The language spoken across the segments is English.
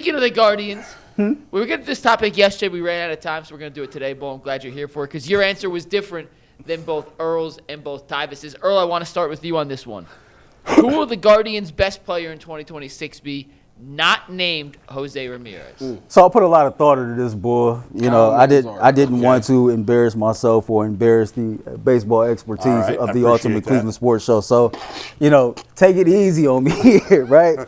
Speaking of the Guardians, we were going to do this topic yesterday. We ran out of time, so we're going to do it today. Bo, I'm glad you're here for it because your answer was different than both Earl's and both Tyvis's. Earl, I want to start with you on this one. Who will the Guardians' best player in 2026 be? Not named Jose Ramirez. So I put a lot of thought into this, boy. I didn't want to embarrass myself or embarrass the baseball expertise of the Ultimate Cleveland Sports Show. So, take it easy on me here, right?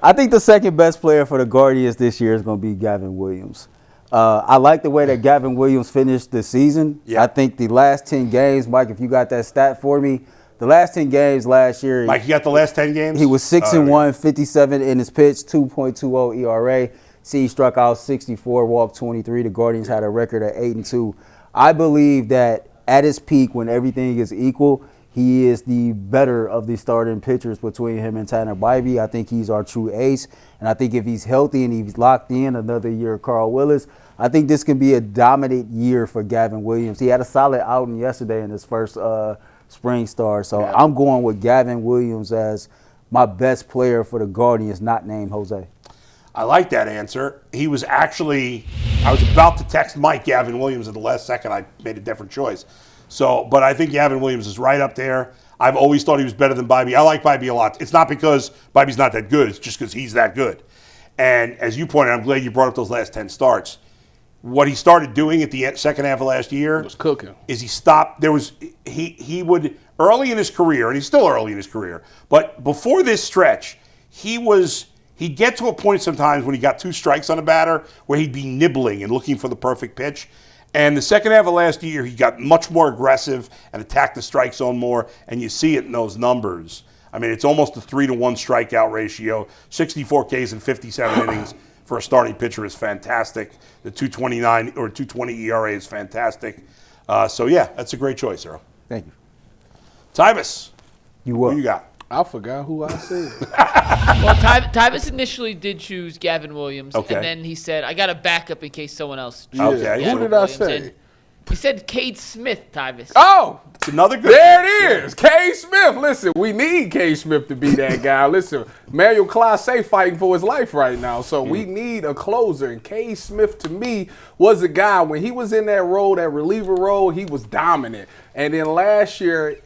I think the second best player for the Guardians this year is going to be Gavin Williams. I like the way that Gavin Williams finished the season. Yeah. I think the last 10 games, Mike, if you got that stat for me, the last 10 games last year. Mike, you got the last 10 games? He was 6-1, 57 in his pitch, 2.20 ERA. He struck out 64, walked 23. The Guardians had a record of 8-2. I believe that at his peak, when everything is equal, he is the better of the starting pitchers between him and Tanner Bybee. I think he's our true ace. And I think if he's healthy and he's locked in another year of Carl Willis, I think this can be a dominant year for Gavin Williams. He had a solid outing yesterday in his first spring start. So I'm going with Gavin Williams as my best player for the Guardians, not named Jose. I like that answer. He was actually, I was about to text Mike Gavin Williams at the last second. I made a different choice. But I think Gavin Williams is right up there. I've always thought he was better than Bybee. I like Bybee a lot. It's not because Bybee's not that good. It's just because he's that good. And as you pointed out, I'm glad you brought up those last 10 starts. What he started doing at the second half of last year was cooking. Is he stopped. He would early in his career, and he's still early in his career, but before this stretch, he'd get to a point sometimes when he got 2 strikes on a batter where he'd be nibbling and looking for the perfect pitch. And the second half of last year, he got much more aggressive and attacked the strike zone more, and you see it in those numbers. I mean, it's almost a 3-to-1 strikeout ratio, 64 Ks in 57 innings. For a starting pitcher is fantastic. The 2.29 or 2.20 ERA is fantastic. That's a great choice, Earl. Thank you. Tyvis, who you got? I forgot who I said. Well, Tyvis initially did choose Gavin Williams, and then he said, I got a backup in case someone else chooses Okay. Who did I say? He said Cade Smith, Tyvis. Oh! It's another good There it is. Cade Smith. Listen, we need Cade Smith to be that guy. Listen, Manuel Clase fighting for his life right now, so we need a closer. And Cade Smith, to me, was a guy, when he was in that role, that reliever role, he was dominant. And then last year,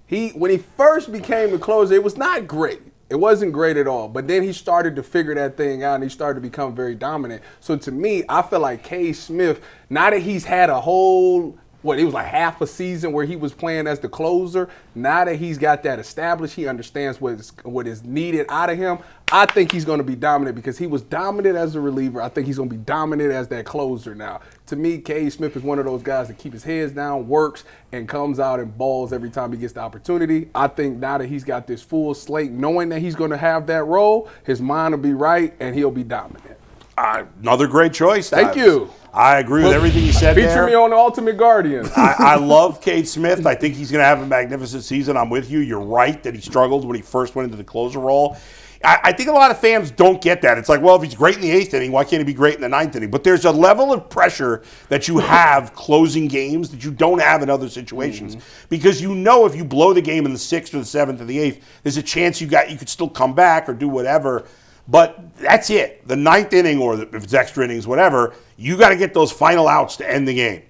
when he first became the closer, it was not great. It wasn't great at all. But then he started to figure that thing out, and he started to become very dominant. So to me, I feel like Cade Smith, now that he's had a whole, it was like half a season where he was playing as the closer. Now that he's got that established, he understands what is needed out of him. I think he's going to be dominant because he was dominant as a reliever. I think he's going to be dominant as that closer now. To me, Cade Smith is one of those guys that keep his heads down, works, and comes out and balls every time he gets the opportunity. I think now that he's got this full slate, knowing that he's going to have that role, his mind will be right, and he'll be dominant. Another great choice. Thank you. I agree with everything you said there. Feature me on the Ultimate Guardian. I love Cade Smith. I think he's going to have a magnificent season. I'm with you. You're right that he struggled when he first went into the closer role. I think a lot of fans don't get that. It's like, well, if he's great in the 8th inning, why can't he be great in the 9th inning? But there's a level of pressure that you have closing games that you don't have in other situations. Because you know if you blow the game in the 6th or the 7th or the 8th, there's a chance you could still come back or do whatever. But that's it. The 9th inning, or if it's extra innings, whatever, you got to get those final outs to end the game.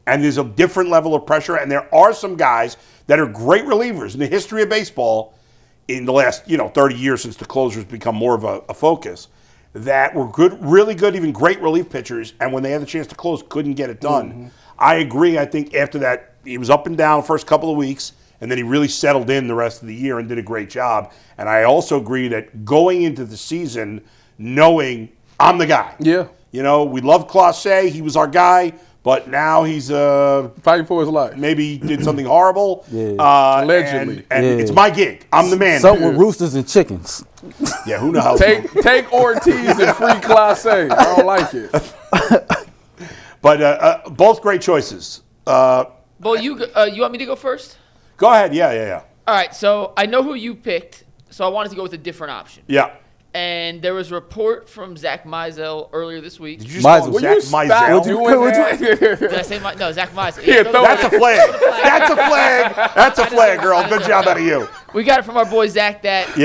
And there's a different level of pressure. And there are some guys that are great relievers in the history of baseball in the last 30 years since the closers become more of a focus, that were good, really good, even great relief pitchers, and when they had the chance to close, couldn't get it done. I agree. I think after that, he was up and down first couple of weeks, and then he really settled in the rest of the year and did a great job. And I also agree that going into the season, knowing I'm the guy. Yeah. We love Clase. He was our guy. But now he's fighting for his life. Maybe he did something horrible. Allegedly. And it's my gig. I'm the man. Something with roosters and chickens. Yeah, who knows? Take Ortiz and free Clase. I don't like it. But both great choices. Bo, you want me to go first? Go ahead. Yeah. All right, so I know who you picked, so I wanted to go with a different option. Yeah. And there was a report from Zach Meisel earlier this week. Did you just call him Zach Meisel? Did I say No, Zach Meisel. Yeah, that's a flag. That's a flag. That's a flag, girl. Good job out of you. We got it from our boy Zach that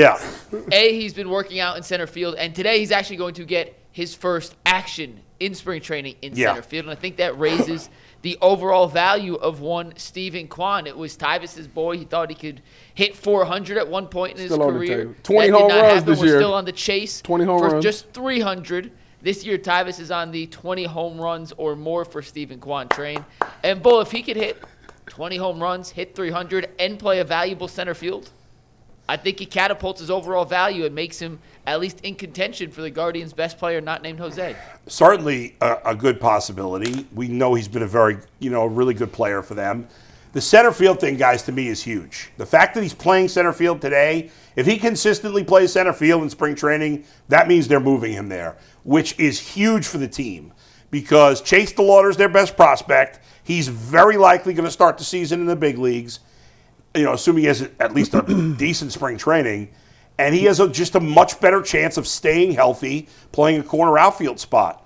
He's been working out in center field, and today he's actually going to get his first action in spring training in center field, and I think that raises the overall value of one Stephen Kwan. It was Tyvus's boy. He thought he could hit 400 at one point in his career. 20 that home did not runs happen. this We're year. still on the chase 20 home for runs. just 300. This year, Tyvus is on the 20 home runs or more for Stephen Kwan train. And, Bull, if he could hit 20 home runs, hit 300, and play a valuable center field, I think he catapults his overall value and makes him at least in contention for the Guardians' best player not named Jose. Certainly a good possibility. We know he's been a really good player for them. The center field thing, guys, to me is huge. The fact that he's playing center field today, if he consistently plays center field in spring training, that means they're moving him there, which is huge for the team because Chase DeLauder is their best prospect. He's very likely going to start the season in the big leagues, assuming he has at least a decent spring training. And he has just a much better chance of staying healthy playing a corner outfield spot.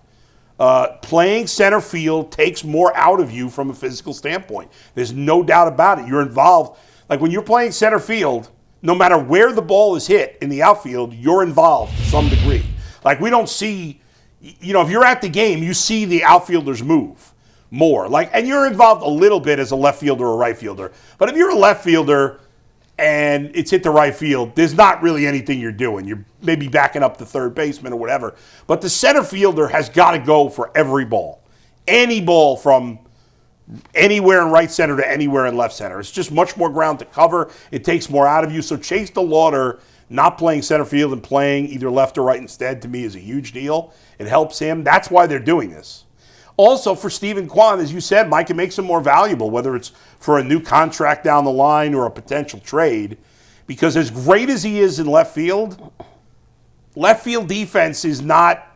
Playing center field takes more out of you from a physical standpoint. There's no doubt about it. You're involved. Like when you're playing center field, no matter where the ball is hit in the outfield, you're involved to some degree. Like we don't see, if you're at the game, you see the outfielders move more. And you're involved a little bit as a left fielder or right fielder. But if you're a left fielder and it's hit the right field, there's not really anything you're doing. You're maybe backing up the third baseman or whatever. But the center fielder has got to go for every ball. Any ball from anywhere in right center to anywhere in left center. It's just much more ground to cover. It takes more out of you. So Chase DeLauder not playing center field and playing either left or right instead, to me, is a huge deal. It helps him. That's why they're doing this. Also, for Stephen Kwan, as you said, Mike, it makes him more valuable, whether it's for a new contract down the line or a potential trade, because as great as he is in left field defense is not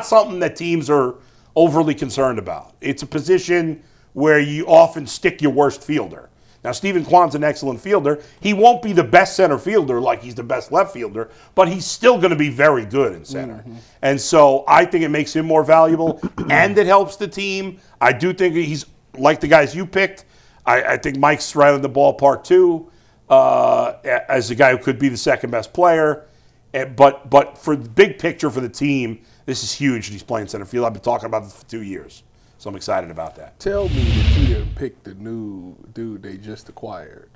something that teams are overly concerned about. It's a position where you often stick your worst fielder. Now, Stephen Kwan's an excellent fielder. He won't be the best center fielder like he's the best left fielder, but he's still going to be very good in center. Mm-hmm. And so I think it makes him more valuable, and it helps the team. I do think he's like the guys you picked. I think Mike's right on the ballpark, too, as a guy who could be the second best player. But for the big picture for the team, this is huge that he's playing center field. I've been talking about this for 2 years. So I'm excited about that. Tell me that you didn't pick the new dude they just acquired.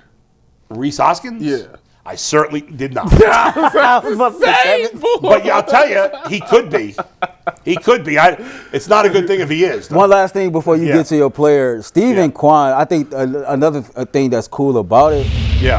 Reese Hoskins? Yeah. I certainly did not. But I'll tell you, he could be. He could be. It's not a good thing if he is, though. One last thing before you get to your player. Stephen Kwan, I think another thing that's cool about it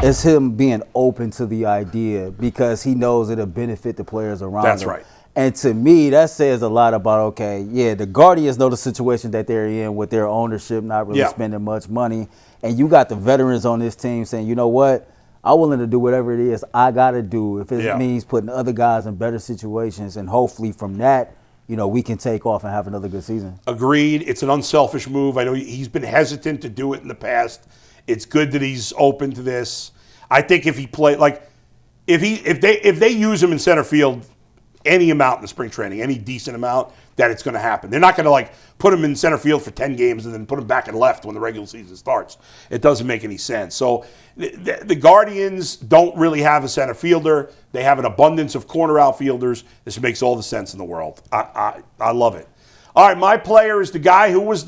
is him being open to the idea because he knows it'll benefit the players around him. That's right. And to me, that says a lot about, the Guardians know the situation that they're in with their ownership not really spending much money. And you got the veterans on this team saying, you know what, I'm willing to do whatever it is I got to do if it means putting other guys in better situations. And hopefully from that, we can take off and have another good season. Agreed. It's an unselfish move. I know he's been hesitant to do it in the past. It's good that he's open to this. I think if he play if they use him in center field any amount in the spring training, any decent amount, that it's going to happen. They're not going to put him in center field for 10 games and then put him back in left when the regular season starts. It doesn't make any sense. So the Guardians don't really have a center fielder. They have an abundance of corner outfielders. This makes all the sense in the world. I love it. All right, my player is the guy who was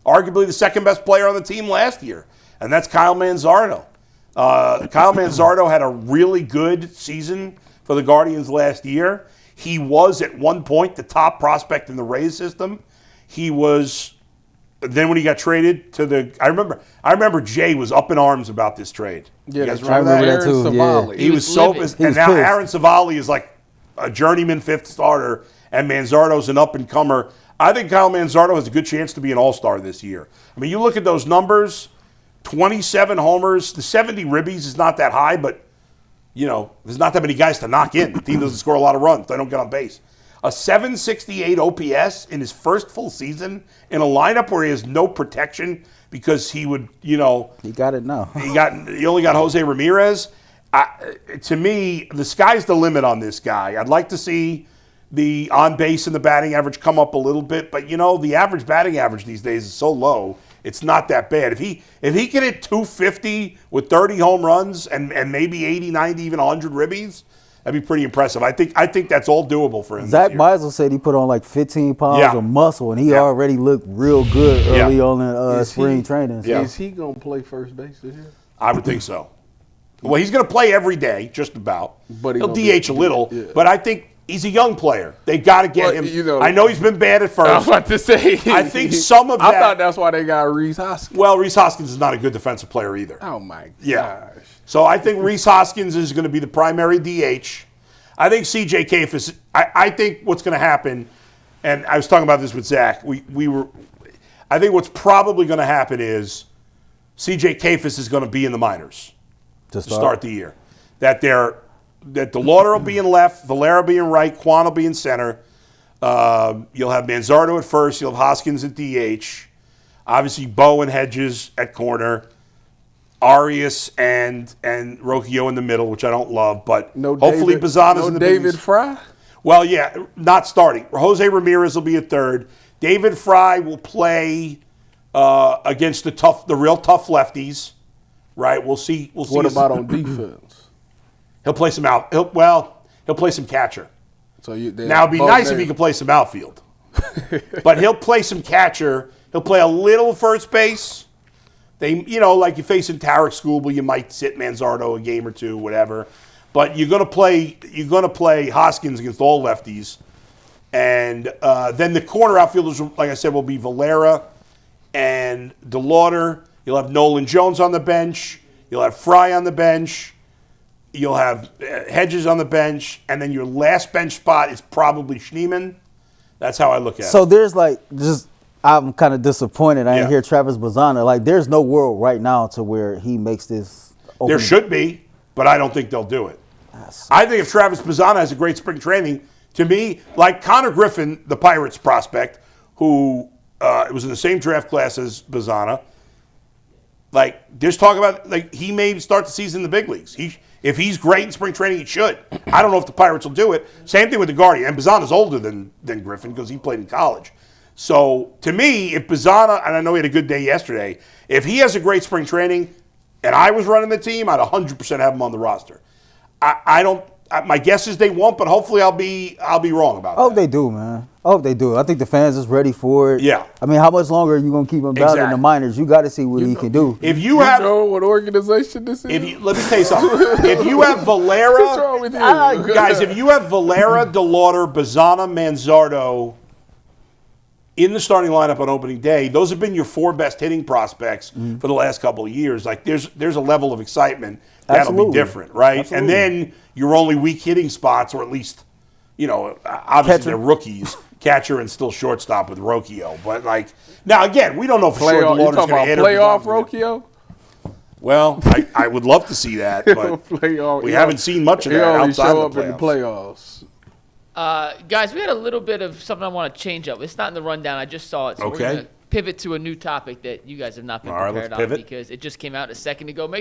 arguably the second best player on the team last year, and that's Kyle Manzardo. Kyle Manzardo had a really good season for the Guardians last year. He was at one point the top prospect in the Rays system. He was, then when he got traded to I remember Jay was up in arms about this trade. Yeah, you guys that's remember that? Aaron too, Savali. He was so livid. and now Aaron Savali is like a journeyman fifth starter, and Manzardo's an up-and-comer. I think Kyle Manzardo has a good chance to be an all-star this year. I mean, you look at those numbers, 27 homers, the 70 ribbies is not that high, but there's not that many guys to knock in. The team doesn't score a lot of runs. They don't get on base. A 768 OPS in his first full season in a lineup where he has no protection because he would, He got it now. he only got Jose Ramirez. To me, the sky's the limit on this guy. I'd like to see the on base and the batting average come up a little bit, but the average batting average these days is so low. it's not that bad. If he can hit 250 with 30 home runs and maybe 80, 90, even 100 ribbies, that'd be pretty impressive. I think that's all doable for him. Zach this year. Meisel said he put on like 15 pounds of muscle, and he already looked real good early on in spring training. So. Yeah. Is he going to play first base this year? I would think so. Well, he's going to play every day, just about. But he'll DH a little, but I think he's a young player. They got to get him. You know, I know he's been bad at first. I was about to say. I think some of that. I thought that's why they got Rhys Hoskins. Well, Rhys Hoskins is not a good defensive player either. Oh, my gosh. Yeah. So I think Rhys Hoskins is going to be the primary DH. I think CJ Cafis is. I think what's going to happen, and I was talking about this with Zach. I think what's probably going to happen is CJ Cafis is going to be in the minors to start the year. That DeLauder will be in left, Valera will be in right, Kwan will be in center. You'll have Manzardo at first. You'll have Hoskins at DH. Obviously, Bo and Hedges at corner. Arias and Rocchio in the middle, which I don't love, but hopefully Bazana's in the David biggest. Fry? Well, yeah, not starting. Jose Ramirez will be at third. David Fry will play against the real tough lefties, right? We'll see. What about on defense? He'll play some out. He'll play some catcher. So now it'd be nice if he could play some outfield, but he'll play some catcher. He'll play a little first base. Like you face in Tarek School, but you might sit Manzardo a game or two, whatever. But you're gonna play Hoskins against all lefties, and then the corner outfielders, like I said, will be Valera and DeLauder. You'll have Nolan Jones on the bench. You'll have Fry on the bench. You'll have Hedges on the bench, and then your last bench spot is probably Schneemann. That's how I look at it. So there's I'm kind of disappointed. I didn't hear Travis Bazana. Like, there's no world right now to where he makes this opening. There should be, but I don't think they'll do it. I think if Travis Bazana has a great spring training, to me, like Connor Griffin, the Pirates prospect, who was in the same draft class as Bazana, like, there's talk about, like, he may start the season in the big leagues. If he's great in spring training, he should. I don't know if the Pirates will do it. Same thing with the Guardian. And Bazana's older than Griffin because he played in college. So, to me, if Bazana, and I know he had a good day yesterday, if he has a great spring training and I was running the team, I'd 100% have him on the roster. My guess is they won't, but hopefully I'll be wrong about that. I hope they do, man. I hope they do. I think the fans is ready for it. Yeah. I mean, how much longer are you going to keep him down in the minors? You got to see what he can do. If you know what organization this is? Let me tell you something. If you have Valera, what's wrong with you? Guys, if you have Valera, DeLauder, Bazana, Manzardo in the starting lineup on opening day, those have been your four best hitting prospects for the last couple of years. Like, there's a level of excitement that'll be different, right? Absolutely. And then your only weak hitting spots, or at least, obviously they're rookies, catcher and still shortstop with Rocchio. But now again, we don't know for sure DeLauder's going to hit playoff Rocchio. Well, I would love to see that, but we haven't seen much of that outside of the playoffs. Guys, we had a little bit of something I want to change up. It's not in the rundown. I just saw it. So we're going to pivot to a new topic that you guys have not been prepared on because it just came out a second ago. Make